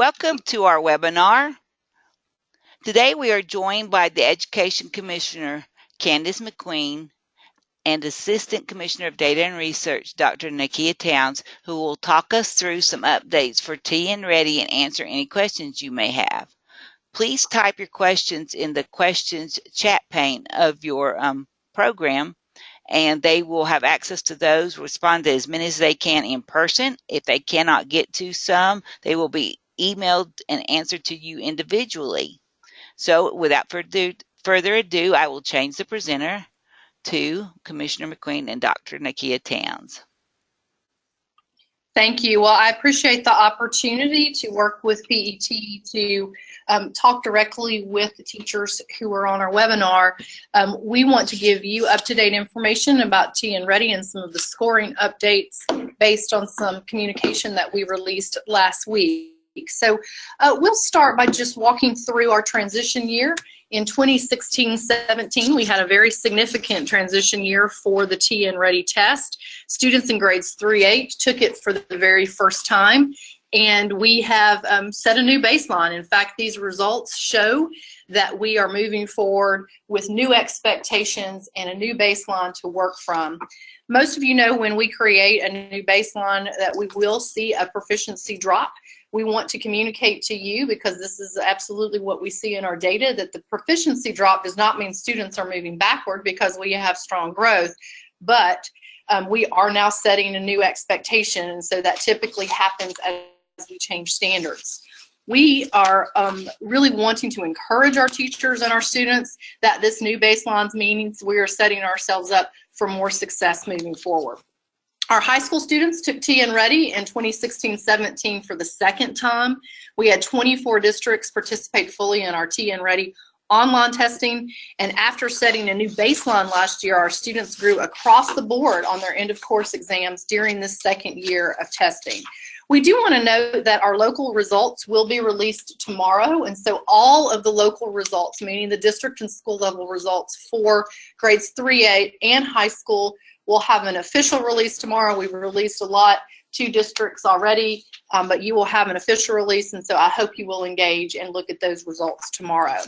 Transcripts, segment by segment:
Welcome to our webinar. Today we are joined by the Education Commissioner, Candice McQueen, and Assistant Commissioner of Data and Research, Dr. Nakia Towns, who will talk us through some updates for TNReady and answer any questions you may have. Please type your questions in the questions chat pane of your program, and they will have access to those, respond to as many as they can in person. If they cannot get to some, they will be emailed and answered to you individually. So without further ado, I will change the presenter to Commissioner McQueen and Dr. Nakia Towns. Thank you. Well, I appreciate the opportunity to work with PET to talk directly with the teachers who are on our webinar. We want to give you up-to-date information about TNReady and some of the scoring updates based on some communication that we released last week. So we'll start by just walking through our transition year. In 2016-17, we had a very significant transition year for the TNReady test. Students in grades 3-8 took it for the very first time, and we have set a new baseline. In fact, these results show that we are moving forward with new expectations and a new baseline to work from. Most of you know when we create a new baseline that we will see a proficiency drop. We want to communicate to you, because this is absolutely what we see in our data, that the proficiency drop does not mean students are moving backward because we have strong growth, but we are now setting a new expectation, and so that typically happens as we change standards. We are really wanting to encourage our teachers and our students that this new baseline means we are setting ourselves up for more success moving forward. Our high school students took TNReady in 2016-17 for the second time. We had 24 districts participate fully in our TNReady online testing, and after setting a new baseline last year, our students grew across the board on their end of course exams during this second year of testing. We do want to note that our local results will be released tomorrow, and so all of the local results, meaning the district and school level results for grades 3-8 and high school, will have an official release tomorrow. We've released a lot to districts already, but you will have an official release, and so I hope you will engage and look at those results tomorrow. I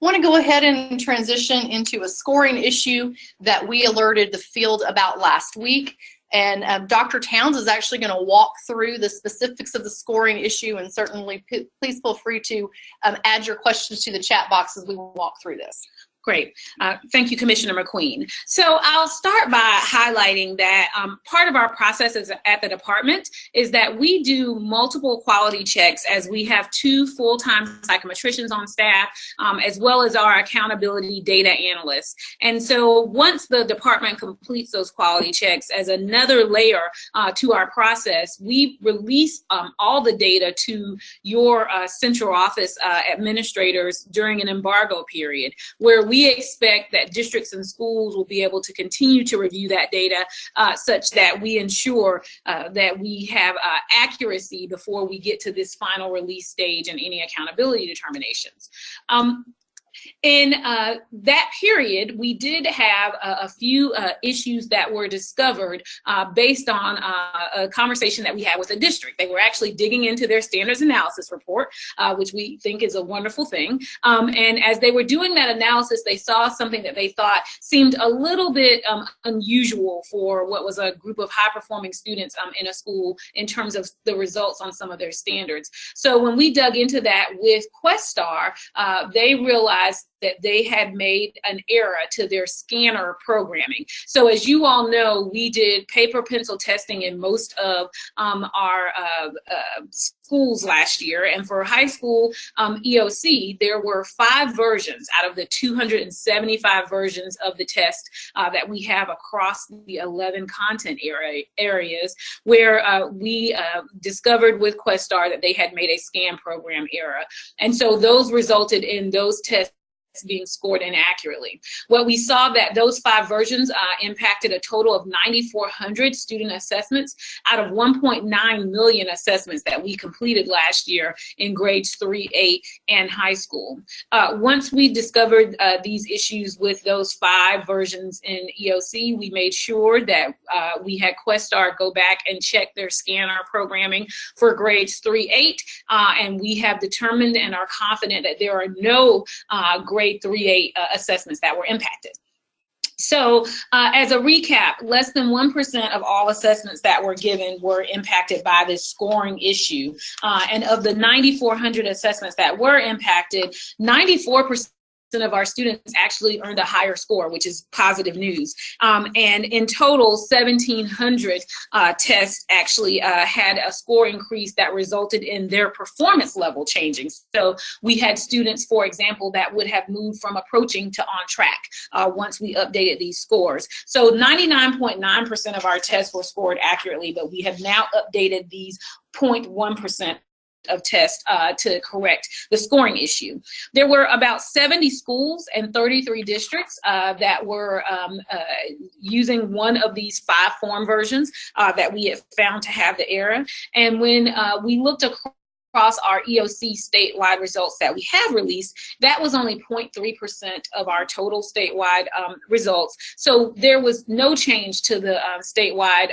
want to go ahead and transition into a scoring issue that we alerted the field about last week. And Dr. Towns is actually going to walk through the specifics of the scoring issue, and certainly please feel free to add your questions to the chat box as we walk through this. Great. Thank you, Commissioner McQueen. So I'll start by highlighting that part of our process at the department is that we do multiple quality checks, as we have 2 full-time psychometricians on staff, as well as our accountability data analysts. And so once the department completes those quality checks, as another layer to our process, we release all the data to your central office administrators during an embargo period, where we expect that districts and schools will be able to continue to review that data such that we ensure that we have accuracy before we get to this final release stage and any accountability determinations. In that period, we did have a few issues that were discovered based on a conversation that we had with the district. They were actually digging into their standards analysis report, which we think is a wonderful thing. And as they were doing that analysis, they saw something that they thought seemed a little bit unusual for what was a group of high-performing students in a school in terms of the results on some of their standards. So when we dug into that with Questar, they realized that they had made an error to their scanner programming. So as you all know, we did paper pencil testing in most of our schools last year, and for high school EOC, there were 5 versions out of the 275 versions of the test that we have across the 11 content areas, where we discovered with Questar that they had made a scan program error. And so those resulted in those tests being scored inaccurately. Well, we saw that those 5 versions impacted a total of 9,400 student assessments out of 1.9 million assessments that we completed last year in grades 3, 8, and high school. Once we discovered these issues with those 5 versions in EOC, we made sure that we had Questar go back and check their scanner programming for grades 3, 8, and we have determined and are confident that there are no grade 3, 8 assessments that were impacted. So as a recap, less than 1% of all assessments that were given were impacted by this scoring issue. And of the 9,400 assessments that were impacted, 94% of our students actually earned a higher score, which is positive news. And in total, 1,700 tests actually had a score increase that resulted in their performance level changing. So we had students, for example, that would have moved from approaching to on track once we updated these scores. So 99.9% of our tests were scored accurately, but we have now updated these 0.1% of tests to correct the scoring issue. There were about 70 schools and 33 districts that were using one of these 5 form versions that we have found to have the error. And when we looked across our EOC statewide results that we have released, that was only 0.3% of our total statewide results. So there was no change to the statewide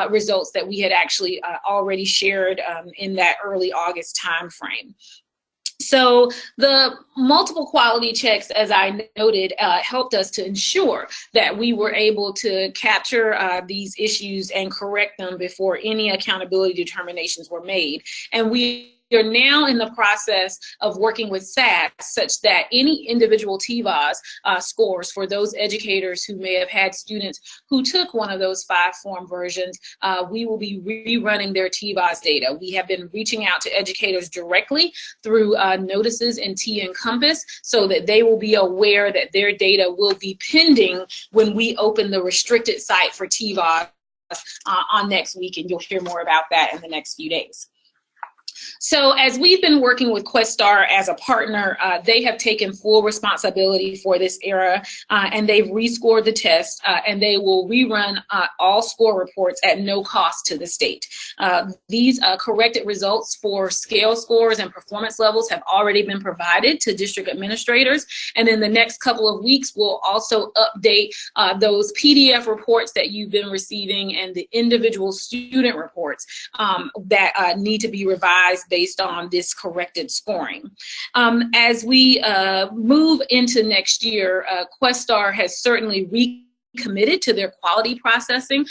results that we had actually already shared in that early August timeframe. So the multiple quality checks, as I noted, helped us to ensure that we were able to capture these issues and correct them before any accountability determinations were made. And we are now in the process of working with SAC such that any individual TVAS scores for those educators who may have had students who took one of those 5 form versions, we will be rerunning their TVAS data. We have been reaching out to educators directly through notices in TNCompass so that they will be aware that their data will be pending when we open the restricted site for TVAS on next week, and you'll hear more about that in the next few days. So as we've been working with Questar as a partner, they have taken full responsibility for this error, and they've rescored the test, and they will rerun all score reports at no cost to the state. These corrected results for scale scores and performance levels have already been provided to district administrators, and in the next couple of weeks, we'll also update those PDF reports that you've been receiving and the individual student reports that need to be revised based on this corrected scoring. As we move into next year, Questar has certainly committed to their quality processing.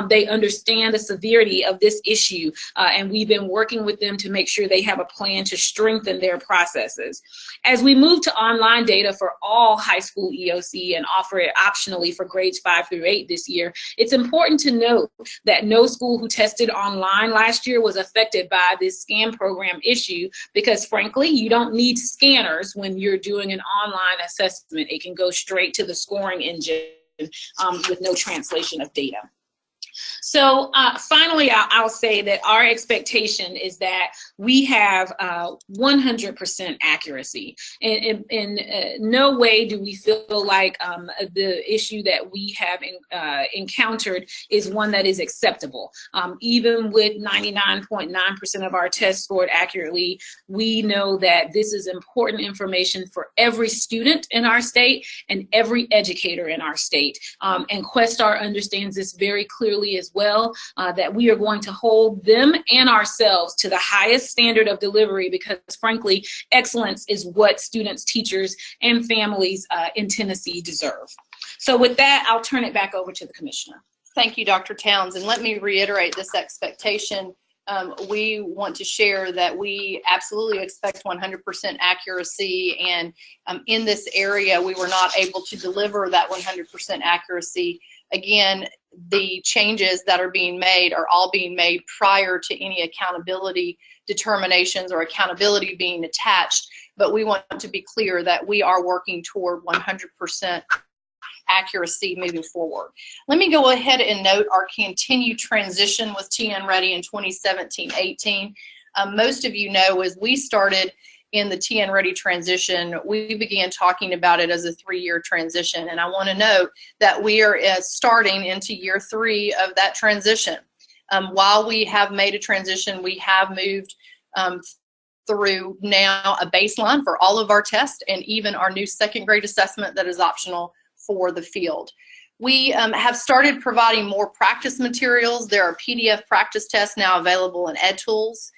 They understand the severity of this issue, and we've been working with them to make sure they have a plan to strengthen their processes. As we move to online data for all high school EOC and offer it optionally for grades 5 through 8 this year, it's important to note that no school who tested online last year was affected by this scan program issue because, frankly, you don't need scanners when you're doing an online assessment. It can go straight to the scoring engine with no translation of data. So finally, I'll say that our expectation is that we have 100% accuracy. In no way do we feel like the issue that we have encountered is one that is acceptable. Even with 99.9% of our tests scored accurately, we know that this is important information for every student in our state and every educator in our state. And Questar understands this very clearly as well, that we are going to hold them and ourselves to the highest standard of delivery because, frankly, excellence is what students, teachers, and families in Tennessee deserve. So with that, I'll turn it back over to the Commissioner. Thank you, Dr. Towns. And let me reiterate this expectation. We want to share that we absolutely expect 100% accuracy, and in this area, we were not able to deliver that 100% accuracy. Again, the changes that are being made are all being made prior to any accountability determinations or accountability being attached, but we want to be clear that we are working toward 100% accuracy moving forward. Let me go ahead and note our continued transition with TNReady in 2017-18. Most of you know, as we started in the TNReady transition, we began talking about it as a 3-year transition. And I want to note that we are starting into year 3 of that transition. While we have made a transition, we have moved through now a baseline for all of our tests and even our new 2nd grade assessment that is optional for the field. We have started providing more practice materials. There are PDF practice tests now available in EdTools.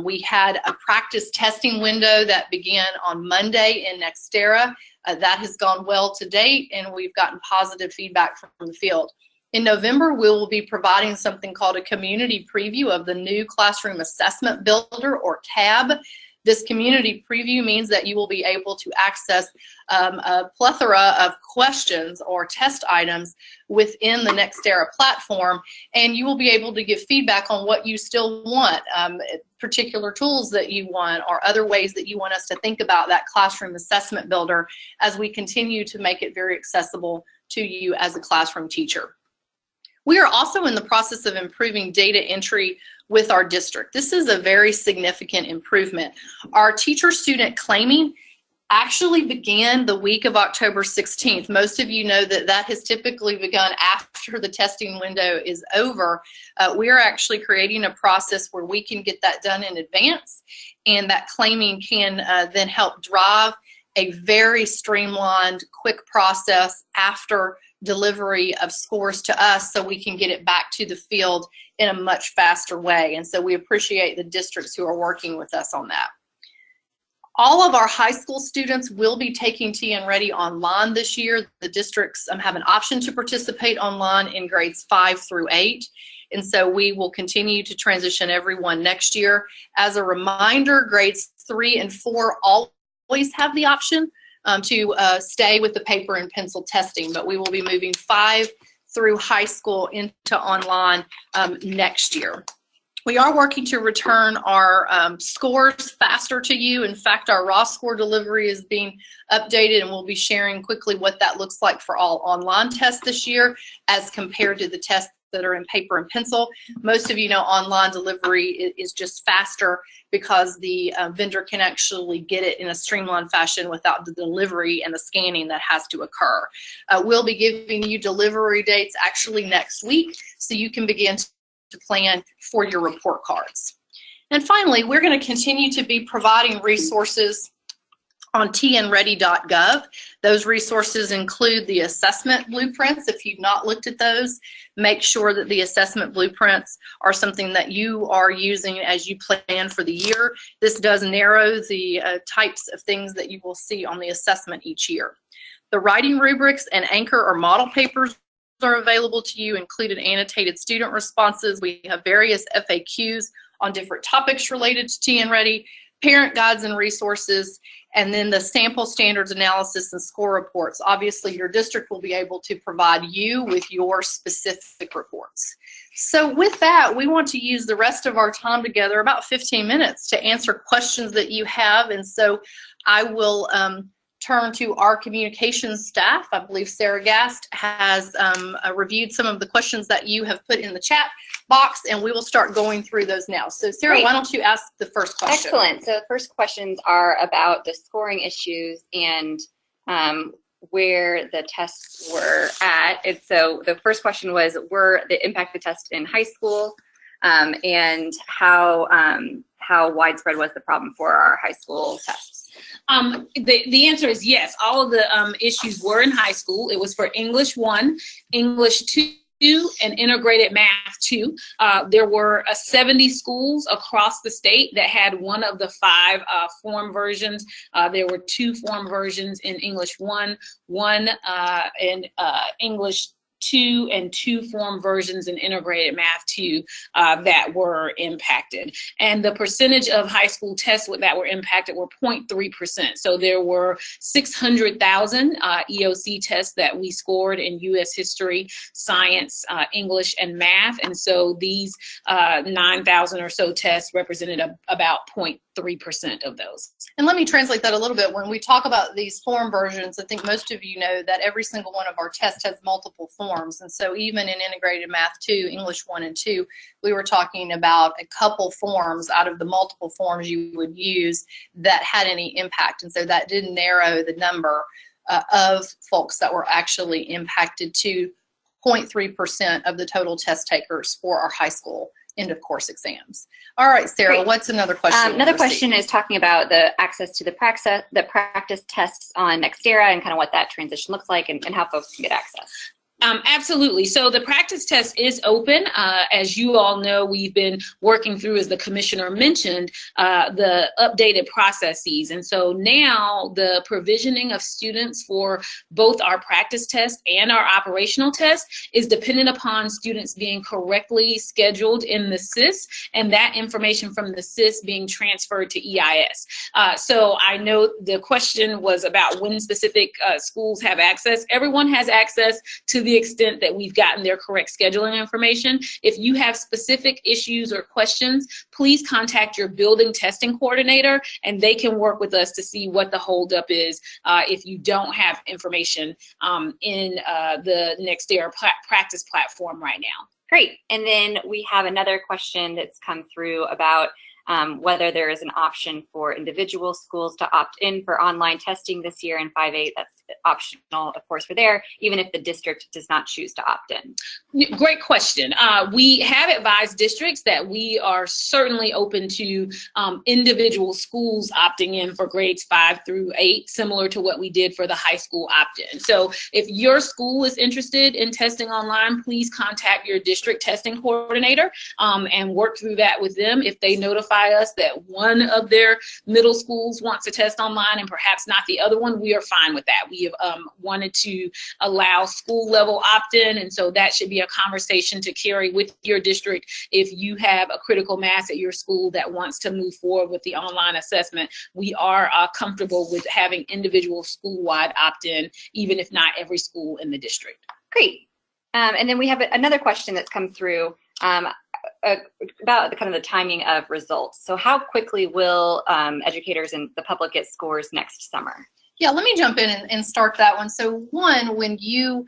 We had a practice testing window that began on Monday in Nextera. That has gone well to date, and we've gotten positive feedback from the field. In November, we will be providing something called a community preview of the new Classroom Assessment Builder, or CAB. This community preview means that you will be able to access a plethora of questions or test items within the Nextera platform, and you will be able to give feedback on what you still want, particular tools that you want, or other ways that you want us to think about that Classroom Assessment Builder as we continue to make it very accessible to you as a classroom teacher. We are also in the process of improving data entry with our district. This is a very significant improvement. Our teacher-student claiming actually began the week of October 16th. Most of you know that that has typically begun after the testing window is over. We are actually creating a process where we can get that done in advance, and that claiming can then help drive a very streamlined, quick process after delivery of scores to us, so we can get it back to the field in a much faster way. And so we appreciate the districts who are working with us on that. All of our high school students will be taking TNReady online this year. The districts have an option to participate online in grades 5 through 8. And so we will continue to transition everyone next year. As a reminder, grades 3 and 4 always have the option to stay with the paper and pencil testing, but we will be moving 5 through high school into online next year. We are working to return our scores faster to you. In fact, our raw score delivery is being updated, and we'll be sharing quickly what that looks like for all online tests this year as compared to the tests that are in paper and pencil. Most of you know online delivery is just faster because the vendor can actually get it in a streamlined fashion without the delivery and the scanning that has to occur. We'll be giving you delivery dates actually next week, so you can begin to plan for your report cards. And finally, we're going to continue to be providing resources on tnready.gov. Those resources include the assessment blueprints. If you've not looked at those, make sure that the assessment blueprints are something that you are using as you plan for the year. This does narrow the types of things that you will see on the assessment each year. The writing rubrics and anchor or model papers are available to you, including annotated student responses. We have various FAQs on different topics related to TNReady, parent guides and resources, and then the sample standards analysis and score reports. Obviously, your district will be able to provide you with your specific reports. So with that, we want to use the rest of our time together, about 15 minutes, to answer questions that you have. And so I will turn to our communications staff. I believe Sarah Gast has reviewed some of the questions that you have put in the chat box, and we will start going through those now. So Sarah, Great. Why don't you ask the first question? Excellent. So the first questions are about the scoring issues and where the tests were at. And so the first question was, were the impact test in high school, and how widespread was the problem for our high school tests? The answer is yes. All of the issues were in high school. It was for English 1, English 2, and integrated math 2. There were 70 schools across the state that had one of the 5 form versions. There were 2 form versions in English 1, one in English 2, and 2 form versions in integrated math 2 that were impacted. And the percentage of high school tests that were impacted were 0.3%. So there were 600,000 EOC tests that we scored in U.S. history, science, English, and math. And so these 9,000 or so tests represented about 0.3% of those. And let me translate that a little bit. When we talk about these form versions, I think most of you know that every single one of our tests has multiple forms. forms. And so even in integrated math 2, English 1 and 2, we were talking about a couple forms out of the multiple forms you would use that had any impact. And so that did narrow the number of folks that were actually impacted to 0.3% of the total test takers for our high school end of course exams. All right, Sarah, Great. what's another question? Another question is talking about the access to the practice tests on Nextera and kind of what that transition looks like and how folks can get access. Absolutely. So the practice test is open. As you all know, we've been working through, as the commissioner mentioned, the updated processes. And so now the provisioning of students for both our practice test and our operational test is dependent upon students being correctly scheduled in the SIS and that information from the SIS being transferred to EIS. So I know the question was about when specific schools have access. Everyone has access to the extent that we've gotten their correct scheduling information. If you have specific issues or questions, please contact your building testing coordinator and they can work with us to see what the holdup is if you don't have information in the Nextera practice platform right now. Great. And then we have another question that's come through about whether there is an option for individual schools to opt in for online testing this year in 5-8. That's optional, of course, for there, even if the district does not choose to opt in. Great question. We have advised districts that we are certainly open to individual schools opting in for grades 5 through 8, similar to what we did for the high school opt-in. So if your school is interested in testing online, please contact your district testing coordinator and work through that with them. If they notify us that one of their middle schools wants to test online and perhaps not the other one, we are fine with that. We have wanted to allow school level opt-in, and so that should be a conversation to carry with your district if you have a critical mass at your school that wants to move forward with the online assessment. We are comfortable with having individual school-wide opt-in, even if not every school in the district. Great. And then we have another question that's come through about kind of the timing of results. So how quickly will educators and the public get scores next summer? Yeah, let me jump in and start that one. So one, when you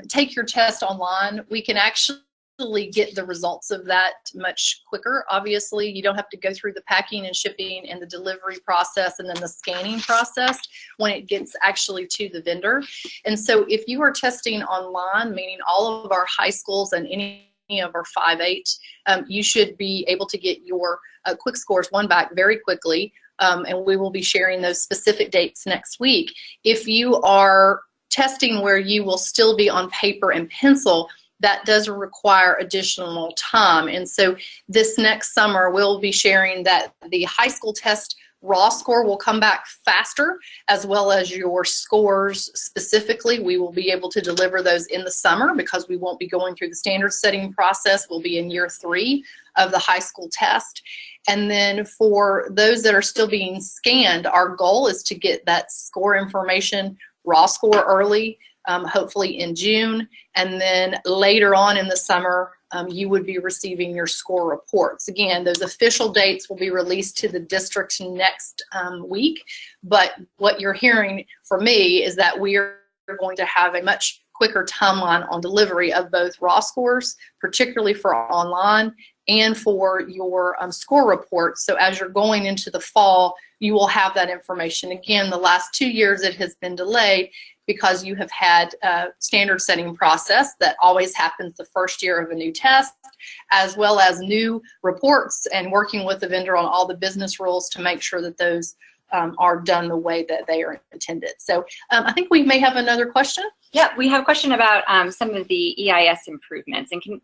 take your test online, we can actually get the results of that much quicker. Obviously, you don't have to go through the packing and shipping and the delivery process and then the scanning process when it gets actually to the vendor. And so if you are testing online, meaning all of our high schools and any of our 5-8, you should be able to get your quick scores back very quickly. And we will be sharing those specific dates next week. If you are testing where you will still be on paper and pencil, that does require additional time. And so this next summer, we'll be sharing that the high school test raw score will come back faster, as well as your scores specifically. We will be able to deliver those in the summer because we won't be going through the standard setting process. We'll be in year 3 of the high school test. And then for those that are still being scanned, our goal is to get that score information, raw score early, hopefully in June. And then later on in the summer, you would be receiving your score reports. Again, those official dates will be released to the district next week. But what you're hearing from me is that we are going to have a much quicker timeline on delivery of both raw scores, particularly for online, and for your score reports. So as you're going into the fall, you will have that information. Again, the last 2 years it has been delayed because you have had a standard setting process that always happens the first year of a new test, as well as new reports and working with the vendor on all the business rules to make sure that those are done the way that they are intended. So I think we may have another question. Yeah, we have a question about some of the EIS improvements. And can,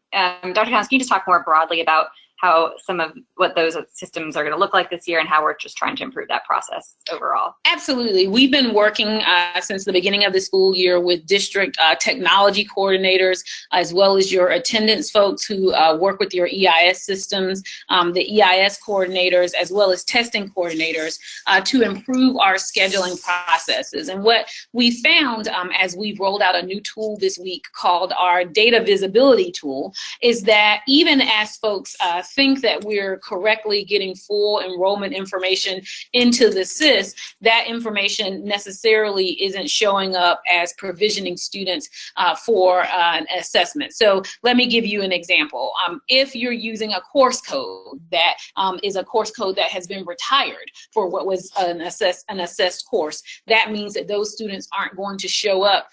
Dr. Towns, can you just talk more broadly about how some of what those systems are going to look like this year and how we're just trying to improve that process overall? Absolutely. We've been working since the beginning of the school year with district technology coordinators, as well as your attendance folks who work with your EIS systems, the EIS coordinators, as well as testing coordinators to improve our scheduling processes. And what we found as we've rolled out a new tool this week called our data visibility tool is that even as folks think that we're correctly getting full enrollment information into the SIS, that information necessarily isn't showing up as provisioning students for an assessment. So let me give you an example. If you're using a course code that is a course code that has been retired for what was an assessed course, that means that those students aren't going to show up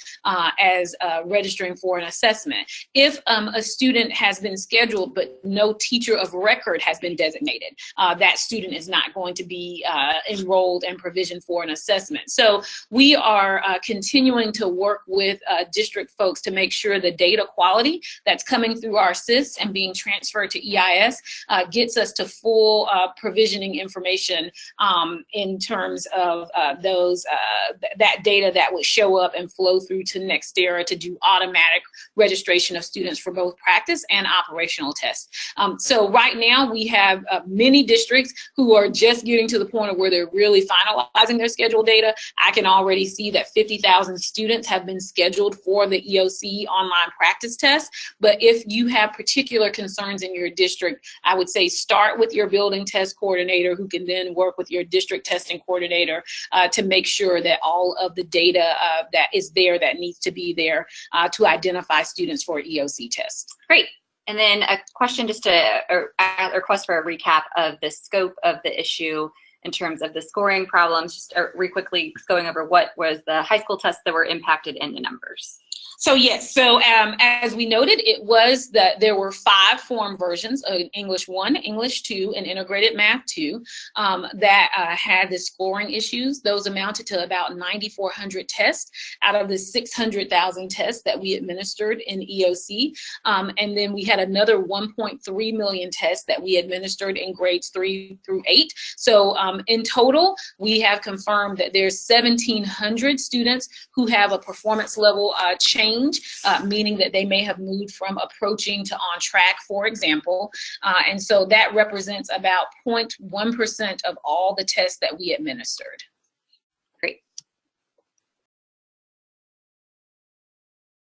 as registering for an assessment. If a student has been scheduled but no teacher of record has been designated, that student is not going to be enrolled and provisioned for an assessment. So we are continuing to work with district folks to make sure the data quality that's coming through our SIS and being transferred to EIS gets us to full provisioning information in terms of that data that would show up and flow through to Nextera to do automatic registration of students for both practice and operational tests. So right now we have many districts who are just getting to the point of where they're really finalizing their schedule data. I can already see that 50,000 students have been scheduled for the EOC online practice test. But if you have particular concerns in your district, I would say start with your building test coordinator, who can then work with your district testing coordinator to make sure that all of the data that is there that needs to be there to identify students for EOC tests. Great. And then a question, just a request for a recap of the scope of the issue in terms of the scoring problems, just quickly going over what was the high school tests that were impacted in the numbers. So yes, so as we noted, it was that there were 5 form versions of English 1, English 2, and Integrated Math 2 that had the scoring issues. Those amounted to about 9,400 tests out of the 600,000 tests that we administered in EOC. And then we had another 1.3 million tests that we administered in grades 3 through 8. So in total, we have confirmed that there's 1,700 students who have a performance level change, meaning that they may have moved from approaching to on track, for example. And so that represents about 0.1% of all the tests that we administered.